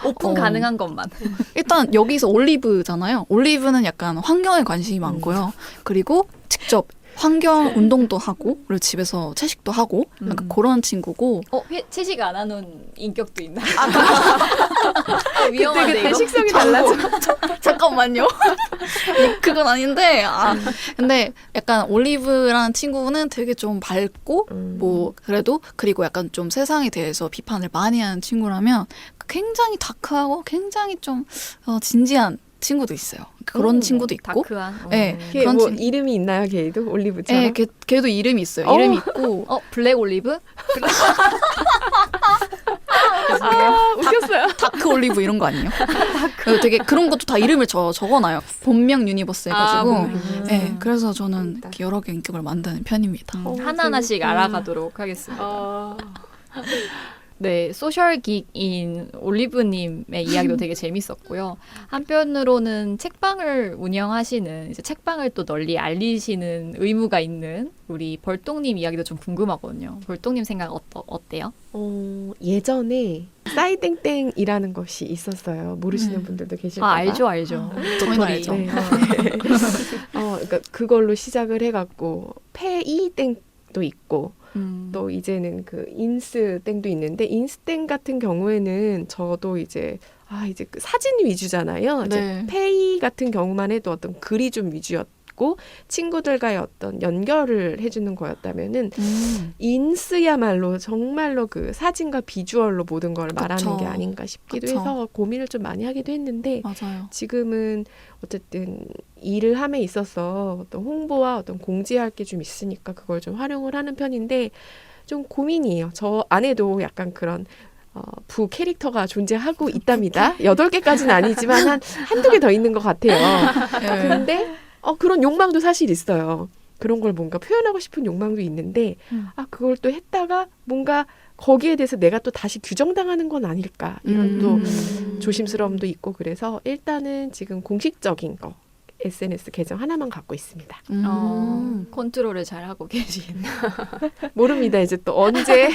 오픈 가능한 것만. 일단 여기서 올리브잖아요. 올리브는 약간 환경에 관심이 많고요. 그리고 직접 환경 운동도 하고 그리고 집에서 채식도 하고 약간 그런 친구고 채식 안 하는 인격도 있나? 위험한데 그때 이거? 식성이 달라져. 잠깐만요. 그건 아닌데 근데 약간 올리브라는 친구는 되게 좀 밝고 뭐 그래도 그리고 약간 좀 세상에 대해서 비판을 많이 하는 친구라면 굉장히 다크하고 굉장히 좀 진지한 친구도 있어요. 그런 친구도 있고. 다크한. 네, 걔 그런 뭐 이름이 있나요, 걔도 올리브처럼? 네, 걔도 이름이 있어요. 이름이 있고. 블랙 올리브? 웃겼어요. 다크 올리브 이런 거 아니에요? 되게 그런 것도 다 이름을 적어놔요. 본명 유니버스 해가지고. 네, 그래서 저는 이렇게 여러 개 인격을 만드는 편입니다. 하나하나씩 알아가도록 하겠습니다. 네, 소셜 긱인 올리브님의 이야기도 되게 재밌었고요. 한편으로는 책방을 운영하시는, 이제 책방을 또 널리 알리시는 의무가 있는 우리 벌똥님 이야기도 좀 궁금하거든요. 벌똥님 생각 어때요? 예전에 싸이땡땡이라는 것이 있었어요. 모르시는 분들도 계실까봐. 알죠. 저희는 알죠. 네. 그러니까 그걸로 시작을 해갖고 페이땡도 있고 또 이제는 그 인스땡도 있는데 인스땡 같은 경우에는 저도 이제 그 사진 위주잖아요. 네. 이제 페이 같은 경우만 해도 어떤 글이 좀 위주였고 친구들과의 어떤 연결을 해주는 거였다면은 인스야말로 정말로 그 사진과 비주얼로 모든 걸 말하는 그쵸. 게 아닌가 싶기도 그쵸. 해서 고민을 좀 많이 하기도 했는데 맞아요. 지금은 어쨌든 일을 함에 있어서 어떤 홍보와 어떤 공지할 게 좀 있으니까 그걸 좀 활용을 하는 편인데 좀 고민이에요. 저 안에도 약간 그런 부 캐릭터가 존재하고 있답니다. 8개까지는 아니지만 한두 개 더 있는 것 같아요. 네. 근데 그런 욕망도 사실 있어요. 그런 걸 뭔가 표현하고 싶은 욕망도 있는데 그걸 또 했다가 뭔가 거기에 대해서 내가 또 다시 규정당하는 건 아닐까 이런 또 조심스러움도 있고 그래서 일단은 지금 공식적인 거 SNS 계정 하나만 갖고 있습니다. 컨트롤을 잘 하고 계신. 모릅니다. 이제 또 언제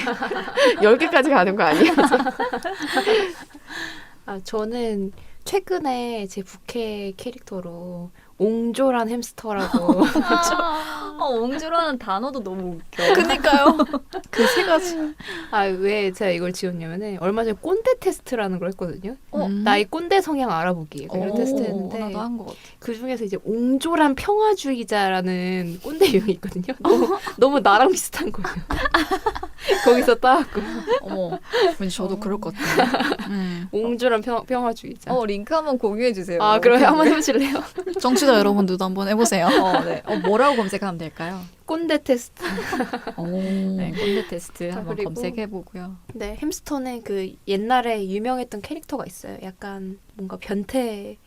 10개까지 가는 거 아니에요? 저는 최근에 제 부캐 캐릭터로 옹졸한 햄스터라고 옹졸하는 단어도 너무 웃겨. 그니까요. 그 세 가지. 왜 제가 이걸 지었냐면은 얼마 전에 꼰대 테스트라는 걸 했거든요. 나의 꼰대 성향 알아보기 이런 테스트 했는데 나도 한 것 같아. 그 중에서 이제 옹졸한 평화주의자라는 꼰대 유형이 있거든요. 너무 나랑 비슷한 거예요. 거기서 따왔고 어머, 왠지 저도 그럴 것 같아요. 옹졸한 평화주의자. 링크 한번 공유해 주세요. 그럼 한번 해보실래요? 청취자 여러분들도 한번 해보세요. 네. 뭐라고 검색하면 될까요? 꼰대 테스트. 네, 꼰대 테스트 한번 그리고- 검색해 보고요. 네, 햄스터는 그 옛날에 유명했던 캐릭터가 있어요. 약간 뭔가 변태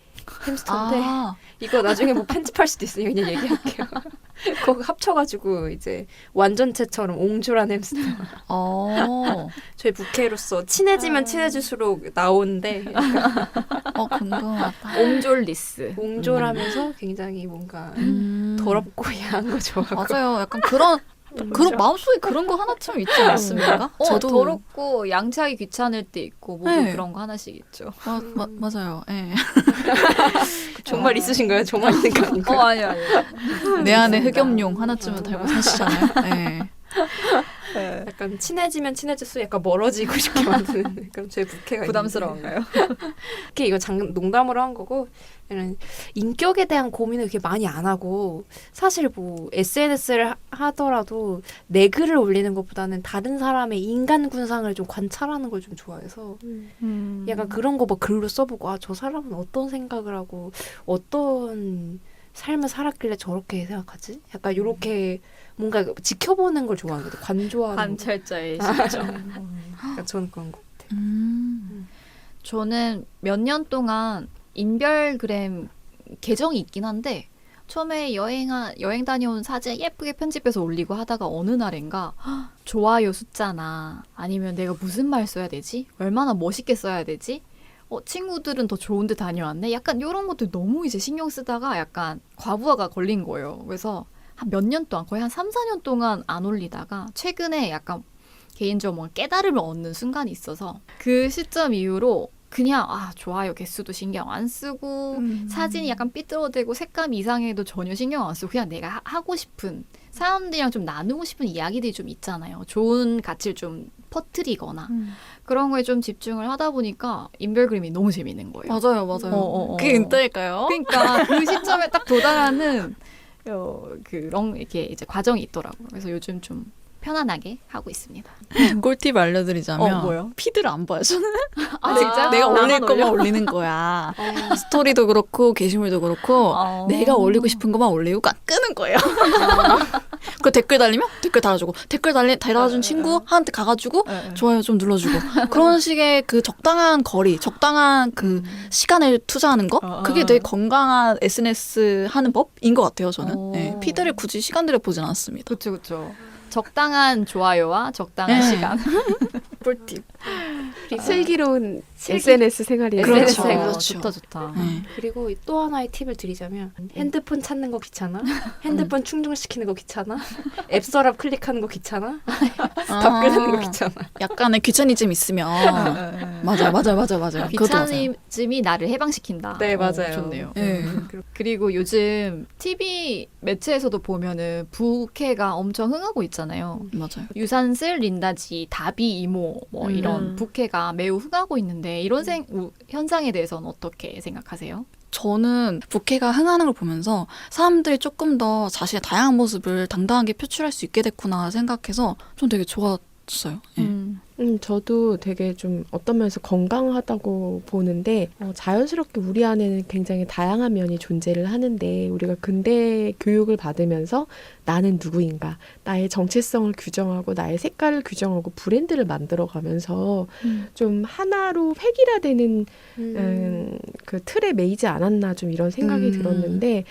햄스터인데 아, 이거 나중에 뭐 편집할 수도 있으니 그냥 얘기할게요. 그거 합쳐가지고 이제 완전체처럼 옹졸한 햄스터. 저희 부캐로서 친해지면 친해질수록 나오는데 궁금하다. 옹졸리스. 옹졸하면서 굉장히 뭔가 음. 더럽고 야한 거 좋아하고. 맞아요. 약간 그런 마음속에 그런 거 하나쯤 있지 않습니까? 더럽고 양치하기 귀찮을 때 있고 뭐 네. 그런 거 하나씩 있죠. 맞아요. 예. 정말 있으신가요? 저만 있는 거 아닌가요? 아니요. 내 안에 흑염룡 하나쯤은 달고 사시잖아요. 예. 약간 친해지면 친해질수록 약간 멀어지고 싶게 만드는 그런 제 부캐가 부담스러운가요? 특히 이거 농담으로 한 거고 이런 인격에 대한 고민을 그렇게 많이 안 하고 사실 뭐 SNS를 하더라도 내 글을 올리는 것보다는 다른 사람의 인간 군상을 좀 관찰하는 걸 좀 좋아해서 약간 그런 거 뭐 글로 써보고 아 저 사람은 어떤 생각을 하고 어떤 삶을 살았길래 저렇게 생각하지? 약간 요렇게 뭔가 지켜보는 걸 좋아하는 거죠. 관조하는 관찰자의 시점. 약간 저는 그런 거 같아요. 저는 몇 년 동안 인별그램 계정이 있긴 한데 처음에 여행 다녀온 사진 예쁘게 편집해서 올리고 하다가 어느 날인가 좋아요 숫자나 아니면 내가 무슨 말 써야 되지? 얼마나 멋있게 써야 되지? 친구들은 더 좋은 데 다녀왔네? 약간 이런 것들 너무 이제 신경 쓰다가 약간 과부하가 걸린 거예요. 그래서 한 몇 년 동안 거의 한 3, 4년 동안 안 올리다가 최근에 약간 개인적으로 깨달음을 얻는 순간이 있어서 그 시점 이후로 그냥 좋아요 개수도 신경 안 쓰고 사진이 약간 삐뚤어대고 색감이 이상해도 전혀 신경 안 쓰고 그냥 내가 하고 싶은 사람들이랑 좀 나누고 싶은 이야기들이 좀 있잖아요. 좋은 가치를 좀 퍼뜨리거나 그런 거에 좀 집중을 하다 보니까 인별그램이 너무 재밌는 거예요. 맞아요. 그게 인터일까요? 그러니까 그 시점에 딱 도달하는 그런 이렇게 이제 과정이 있더라고요. 그래서 요즘 좀 편안하게 하고 있습니다. 꿀팁 알려드리자면 뭐요? 피드를 안 봐요. 저는 진짜? 내가 올릴 나만 것만 올려? 올리는 거야. 스토리도 그렇고 게시물도 그렇고 내가 올리고 싶은 것만 올리고 끄는 거예요. 그 댓글 달리면 댓글 달아주고 댓글 달아준 친구한테 가가지고 좋아요 좀 눌러주고 그런 식의 그 적당한 거리, 적당한 그 시간을 투자하는 거 그게 되게 건강한 SNS 하는 법인 것 같아요. 저는 네, 피드를 굳이 시간 들여 보진 않습니다. 그렇죠. 적당한 좋아요와 적당한 네. 시간. 꿀팁. 슬기로운 SNS 생활이에요. 그렇죠. 좋다 좋다. 네. 그리고 또 하나의 팁을 드리자면 핸드폰 찾는 거 귀찮아? 핸드폰 충전시키는 거 귀찮아? 앱 서랍 클릭하는 거 귀찮아? 답글 하는 거 귀찮아? 약간의 귀차니즘 있으면 맞아요. 그것도 맞아요. 귀차니즘이 나를 해방시킨다. 네, 맞아요. 좋네요. 네. 그리고 요즘 TV 매체에서도 보면은 부캐가 엄청 흥하고 있잖아요. 맞아요. 유산슬, 린다지, 다비 이모 뭐 이런 부캐가 매우 흥하고 있는데 이런 현상에 대해서는 어떻게 생각하세요? 저는 부캐가 흥하는 걸 보면서 사람들이 조금 더 자신의 다양한 모습을 당당하게 표출할 수 있게 됐구나 생각해서 좀 되게 좋았어요. 예. 저도 되게 좀 어떤 면에서 건강하다고 보는데 자연스럽게 우리 안에는 굉장히 다양한 면이 존재를 하는데 우리가 근대 교육을 받으면서 나는 누구인가, 나의 정체성을 규정하고 나의 색깔을 규정하고 브랜드를 만들어가면서 좀 하나로 획일화되는 그 틀에 매이지 않았나 좀 이런 생각이 들었는데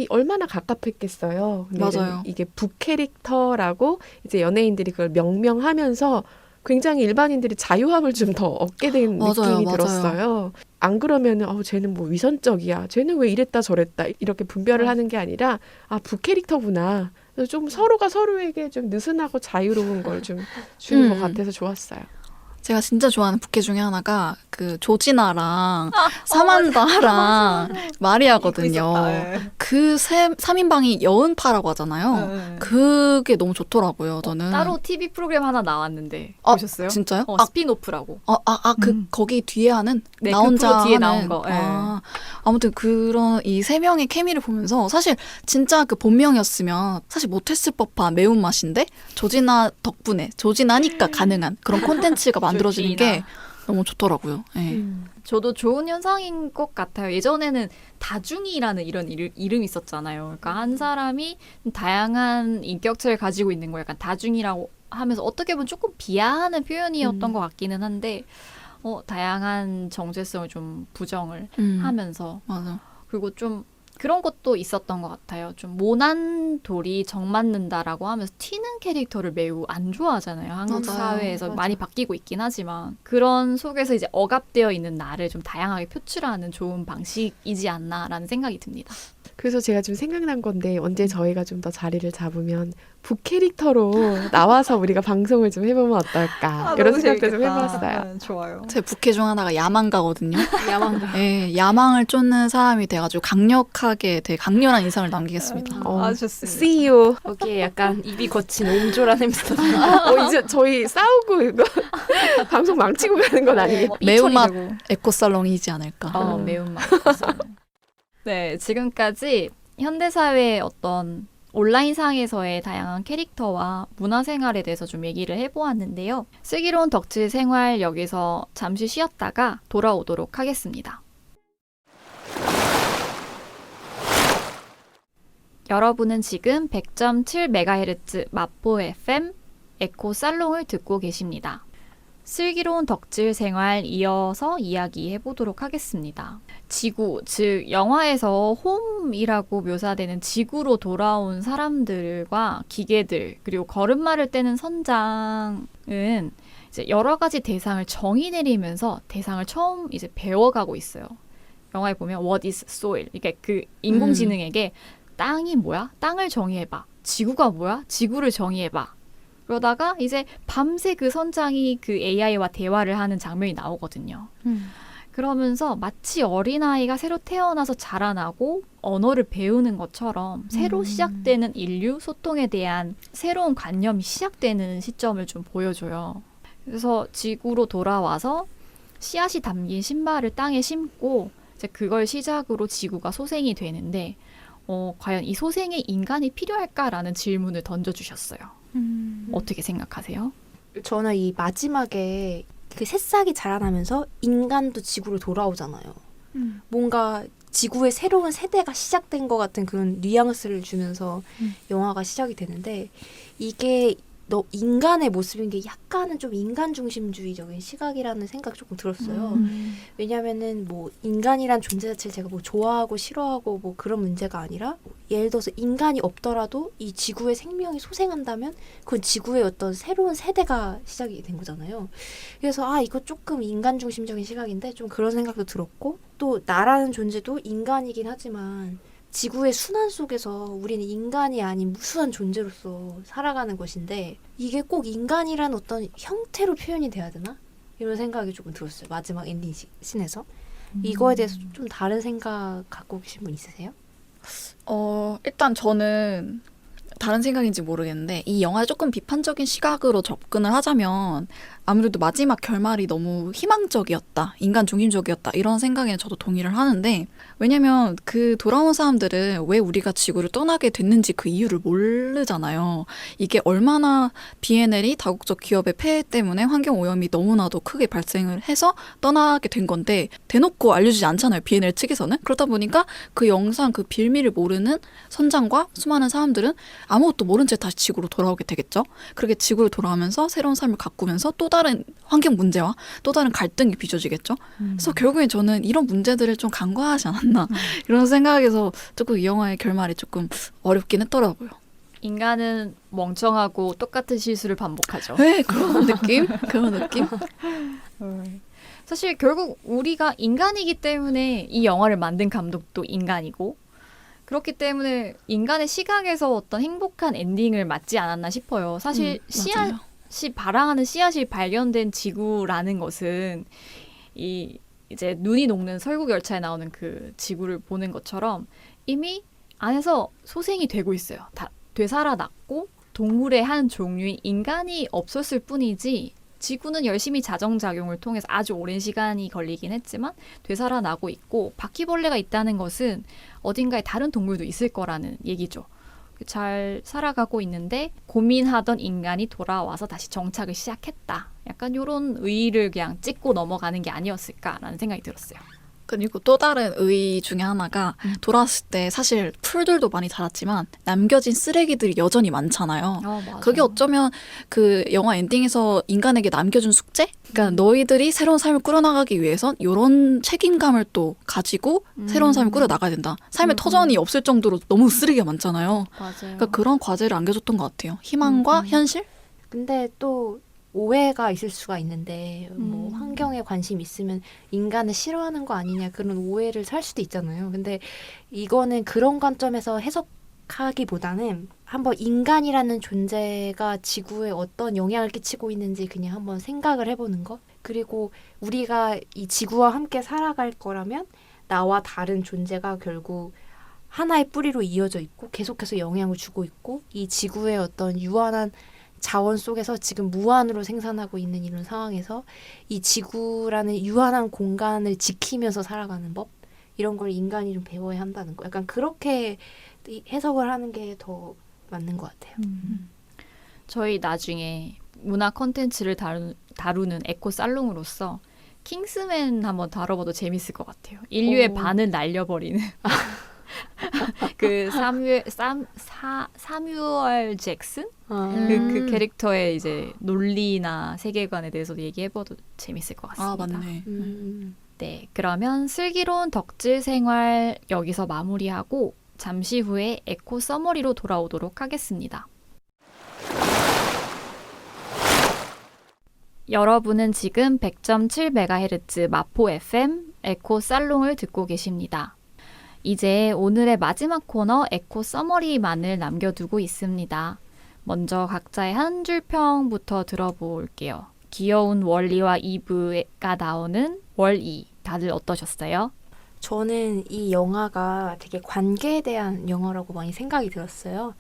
얼마나 갑갑했겠어요. 근데 맞아요. 이게 북캐릭터라고 이제 연예인들이 그걸 명명하면서 굉장히 일반인들이 자유함을 좀 더 얻게 된 느낌이 들었어요. 안 그러면은 쟤는 뭐 위선적이야, 쟤는 왜 이랬다 저랬다 이렇게 분별을 하는 게 아니라 북캐릭터구나. 그래서 좀 서로가 서로에게 좀 느슨하고 자유로운 걸 좀 주는 것 같아서 좋았어요. 제가 진짜 좋아하는 부캐 중에 하나가 그 조지나랑 사만다랑 마리아거든요. 그 3인방이 여운파라고 하잖아요. 그게 너무 좋더라고요. 저는. 따로 TV 프로그램 하나 나왔는데 보셨어요? 진짜요? 스피노프라고. 거기 뒤에 하는 네, 나 그 혼자 프로 뒤에 하는 나온 거. 네. 아무튼 그런 이 세 명의 케미를 보면서 사실 진짜 그 본명이었으면 사실 못했을 법한 매운맛인데 조지나니까 가능한 그런 콘텐츠가 만들어지는 게 너무 좋더라고요. 네. 저도 좋은 현상인 것 같아요. 예전에는 다중이라는 이런 이름이 있었잖아요. 그러니까 한 사람이 다양한 인격체를 가지고 있는 거 약간 다중이라고 하면서 어떻게 보면 조금 비하하는 표현이었던 것 같기는 한데 다양한 정체성을 좀 부정을 하면서 맞아. 그리고 좀 그런 것도 있었던 것 같아요. 좀 모난 돌이 정맞는다라고 하면서 튀는 캐릭터를 매우 안 좋아하잖아요. 한국 맞아요. 사회에서 맞아. 많이 바뀌고 있긴 하지만 그런 속에서 이제 억압되어 있는 나를 좀 다양하게 표출하는 좋은 방식이지 않나라는 생각이 듭니다. 그래서 제가 좀 생각난 건데 언제 저희가 좀 더 자리를 잡으면 북 캐릭터로 나와서 우리가 방송을 좀 해보면 어떨까 이런 생각도 좀 해봤어요. 좋아요. 제 부캐 중 하나가 야망가거든요. 야망가. 네, 야망을 쫓는 사람이 돼가지고 강력하게 되게 강렬한 인상을 남기겠습니다. 좋습니다. See you. 거기에 약간 입이 거친 옹졸한 냄새도 이제 저희 싸우고 이거 방송 망치고 가는 건 아니겠죠? 매운맛 에코살롱이지 않을까. 매운맛. 네, 지금까지 현대사회의 어떤 온라인상에서의 다양한 캐릭터와 문화생활에 대해서 좀 얘기를 해보았는데요. 슬기로운 덕질 생활 여기서 잠시 쉬었다가 돌아오도록 하겠습니다. 여러분은 지금 100.7MHz 마포 FM 에코 살롱을 듣고 계십니다. 슬기로운 덕질 생활 이어서 이야기해 보도록 하겠습니다. 지구, 즉 영화에서 홈이라고 묘사되는 지구로 돌아온 사람들과 기계들 그리고 걸음마를 떼는 선장은 이제 여러 가지 대상을 정의 내리면서 대상을 처음 이제 배워가고 있어요. 영화에 보면 What is soil? 그러니까 그 인공지능에게 땅이 뭐야? 땅을 정의해봐. 지구가 뭐야? 지구를 정의해봐. 그러다가 이제 밤새 그 선장이 그 AI와 대화를 하는 장면이 나오거든요. 그러면서 마치 어린아이가 새로 태어나서 자라나고 언어를 배우는 것처럼 새로 시작되는 인류 소통에 대한 새로운 관념이 시작되는 시점을 좀 보여줘요. 그래서 지구로 돌아와서 씨앗이 담긴 신발을 땅에 심고 이제 그걸 시작으로 지구가 소생이 되는데 과연 이 소생에 인간이 필요할까라는 질문을 던져주셨어요. 어떻게 생각하세요? 저는 이 마지막에 그 새싹이 자라나면서 인간도 지구로 돌아오잖아요. 뭔가 지구의 새로운 세대가 시작된 것 같은 그런 뉘앙스를 주면서 영화가 시작이 되는데 이게 인간의 모습인 게 약간은 좀 인간 중심주의적인 시각이라는 생각이 조금 들었어요. 왜냐하면은 뭐 인간이란 존재 자체를 제가 뭐 좋아하고 싫어하고 뭐 그런 문제가 아니라 예를 들어서 인간이 없더라도 이 지구의 생명이 소생한다면 그건 지구의 어떤 새로운 세대가 시작이 된 거잖아요. 그래서 이거 조금 인간 중심적인 시각인데 좀 그런 생각도 들었고 또 나라는 존재도 인간이긴 하지만 지구의 순환 속에서 우리는 인간이 아닌 무수한 존재로서 살아가는 것인데 이게 꼭 인간이란 어떤 형태로 표현이 돼야 되나? 이런 생각이 조금 들었어요. 마지막 엔딩 씬에서. 이거에 대해서 좀 다른 생각 갖고 계신 분 있으세요? 일단 저는 다른 생각인지 모르겠는데 이 영화에 조금 비판적인 시각으로 접근을 하자면 아무래도 마지막 결말이 너무 희망적이었다, 인간 중심적이었다 이런 생각에 저도 동의를 하는데 왜냐면 그 돌아온 사람들은 왜 우리가 지구를 떠나게 됐는지 그 이유를 모르잖아요. 이게 얼마나 비엔엘이 다국적 기업의 폐해 때문에 환경오염이 너무나도 크게 발생을 해서 떠나게 된 건데 대놓고 알려주지 않잖아요. 비엔엘 측에서는. 그러다 보니까 그 영상 그 빌미를 모르는 선장과 수많은 사람들은 아무것도 모른 채 다시 지구로 돌아오게 되겠죠. 그렇게 지구로 돌아오면서 새로운 삶을 가꾸면서 또 다른 환경 문제와 또 다른 갈등이 빚어지겠죠. 그래서 결국엔 저는 이런 문제들을 좀 간과하지 않았나 이런 생각에서 조금 이 영화의 결말이 조금 어렵긴 했더라고요. 인간은 멍청하고 똑같은 실수를 반복하죠. 네, 그런 느낌? 그런 느낌? 사실 결국 우리가 인간이기 때문에 이 영화를 만든 감독도 인간이고 그렇기 때문에 인간의 시각에서 어떤 행복한 엔딩을 맞지 않았나 싶어요. 사실 맞아요. 씨앗이 발항하는 씨앗이 발견된 지구라는 것은 이제 눈이 녹는 설국 열차에 나오는 그 지구를 보는 것처럼 이미 안에서 소생이 되고 있어요. 다 되살아났고 동물의 한 종류인 인간이 없었을 뿐이지 지구는 열심히 자정작용을 통해서 아주 오랜 시간이 걸리긴 했지만 되살아나고 있고 바퀴벌레가 있다는 것은 어딘가에 다른 동물도 있을 거라는 얘기죠. 잘 살아가고 있는데 고민하던 인간이 돌아와서 다시 정착을 시작했다. 약간 이런 의의를 그냥 찍고 넘어가는 게 아니었을까라는 생각이 들었어요. 그리고 또 다른 의 중에 하나가 돌아왔을 때 사실 풀들도 많이 자랐지만 남겨진 쓰레기들이 여전히 많잖아요. 맞아. 그게 어쩌면 그 영화 엔딩에서 인간에게 남겨준 숙제? 그러니까 너희들이 새로운 삶을 꾸려나가기 위해선 이런 책임감을 또 가지고 새로운 삶을 꾸려나가야 된다. 삶의 터전이 없을 정도로 너무 쓰레기가 많잖아요. 맞아요. 그러니까 그런 과제를 안겨줬던 것 같아요. 희망과 현실? 근데 또 오해가 있을 수가 있는데 뭐 환경에 관심 있으면 인간을 싫어하는 거 아니냐 그런 오해를 살 수도 있잖아요. 근데 이거는 그런 관점에서 해석하기보다는 한번 인간이라는 존재가 지구에 어떤 영향을 끼치고 있는지 그냥 한번 생각을 해보는 것. 그리고 우리가 이 지구와 함께 살아갈 거라면 나와 다른 존재가 결국 하나의 뿌리로 이어져 있고 계속해서 영향을 주고 있고 이 지구의 어떤 유한한 자원 속에서 지금 무한으로 생산하고 있는 이런 상황에서 이 지구라는 유한한 공간을 지키면서 살아가는 법 이런 걸 인간이 좀 배워야 한다는 거. 약간 그렇게 해석을 하는 게 더 맞는 것 같아요. 저희 나중에 문화 콘텐츠를 다루는 에코 살롱으로서 킹스맨 한번 다뤄봐도 재밌을 것 같아요. 인류의 오. 반을 날려버리는 그 사뮤얼 잭슨 그 캐릭터의 이제 논리나 세계관에 대해서도 얘기해봐도 재밌을 것 같습니다. 아, 맞네. 네, 그러면 슬기로운 덕질 생활 여기서 마무리하고 잠시 후에 에코 서머리로 돌아오도록 하겠습니다. 여러분은 지금 100.7MHz 마포 FM 에코 살롱을 듣고 계십니다. 이제 오늘의 마지막 코너 에코 서머리만을 남겨두고 있습니다. 먼저 각자의 한 줄 평부터 들어볼게요. 귀여운 월리와 이브가 나오는 월이 다들 어떠셨어요? 저는 이 영화가 되게 관계에 대한 영화라고 많이 생각이 들었어요.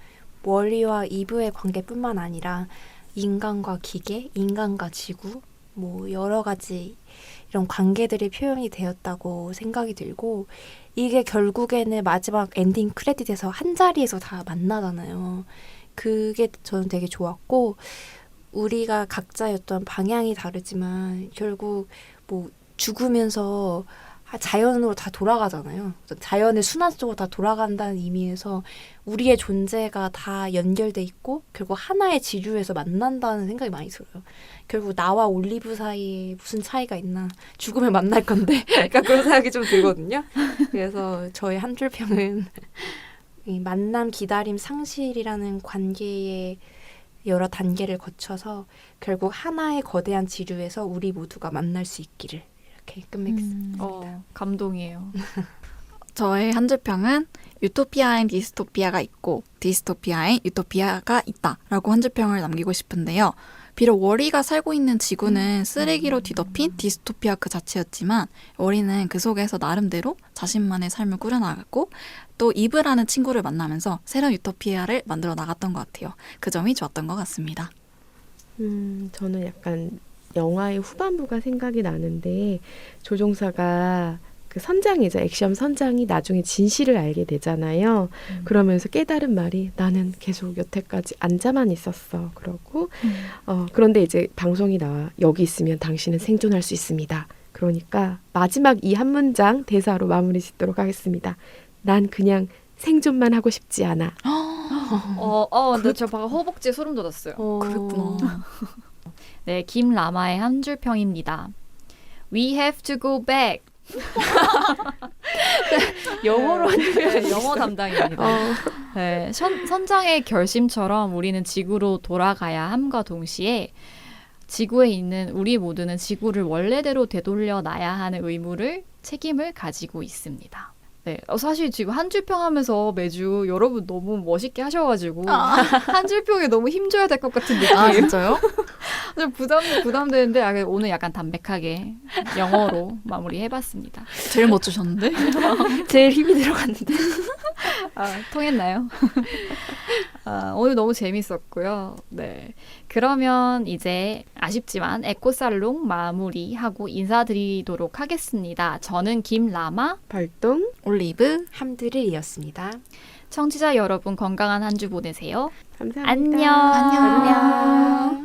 월리와 이브의 관계뿐만 아니라 인간과 기계, 인간과 지구, 뭐 여러 가지 이런 관계들이 표현이 되었다고 생각이 들고 이게 결국에는 마지막 엔딩 크레딧에서 한 자리에서 다 만나잖아요. 그게 저는 되게 좋았고 우리가 각자의 어떤 방향이 다르지만 결국 뭐 죽으면서 자연으로 다 돌아가잖아요. 자연의 순환 속으로 다 돌아간다는 의미에서 우리의 존재가 다 연결돼 있고 결국 하나의 지류에서 만난다는 생각이 많이 들어요. 결국 나와 올리브 사이에 무슨 차이가 있나. 죽으면 만날 건데. 약간 그런 생각이 좀 들거든요. 그래서 저의 한 줄 평은 이 만남, 기다림, 상실이라는 관계의 여러 단계를 거쳐서 결국 하나의 거대한 지류에서 우리 모두가 만날 수 있기를 이렇게 끝맺겠습니다. 감동이에요. 저의 한 줄평은 유토피아엔 디스토피아가 있고 디스토피아엔 유토피아가 있다라고 한 줄평을 남기고 싶은데요. 비록 워리가 살고 있는 지구는 쓰레기로 뒤덮인 디스토피아 그 자체였지만 워리는 그 속에서 나름대로 자신만의 삶을 꾸려나갔고 또 이브라는 친구를 만나면서 새로운 유토피아를 만들어 나갔던 것 같아요. 그 점이 좋았던 것 같습니다. 저는 약간 영화의 후반부가 생각이 나는데 조종사가 그 선장이죠. 액션 선장이 나중에 진실을 알게 되잖아요. 그러면서 깨달은 말이 나는 계속 여태까지 앉아만 있었어. 그러고 그런데 이제 방송이 나와 여기 있으면 당신은 생존할 수 있습니다. 그러니까 마지막 이 한 문장 대사로 마무리 짓도록 하겠습니다. 난 그냥 생존만 하고 싶지 않아. 근데 저 방금 허벅지에 소름 돋았어요. 그랬구나. 네, 김라마의 한 줄 평입니다. We have to go back. 영어로 한 영어 담당입니다. 네, 선장의 결심처럼 우리는 지구로 돌아가야 함과 동시에 지구에 있는 우리 모두는 지구를 원래대로 되돌려 놔야 하는 책임을 가지고 있습니다. 네, 사실 지금 한 줄평 하면서 매주 여러분 너무 멋있게 하셔가지고 한 줄평에 너무 힘줘야 될 것 같은 느낌. 아, 진짜요? 좀 부담되는데 오늘 약간 담백하게 영어로 마무리해봤습니다. 제일 멋지셨는데? 제일 힘이 들어갔는데. 통했나요? 오늘 너무 재밌었고요. 네, 그러면 이제 아쉽지만 에코살롱 마무리하고 인사드리도록 하겠습니다. 저는 김라마, 발동. 올리브. 함드릴이었습니다. 청취자 여러분 건강한 한 주 보내세요. 감사합니다. 안녕. 안녕.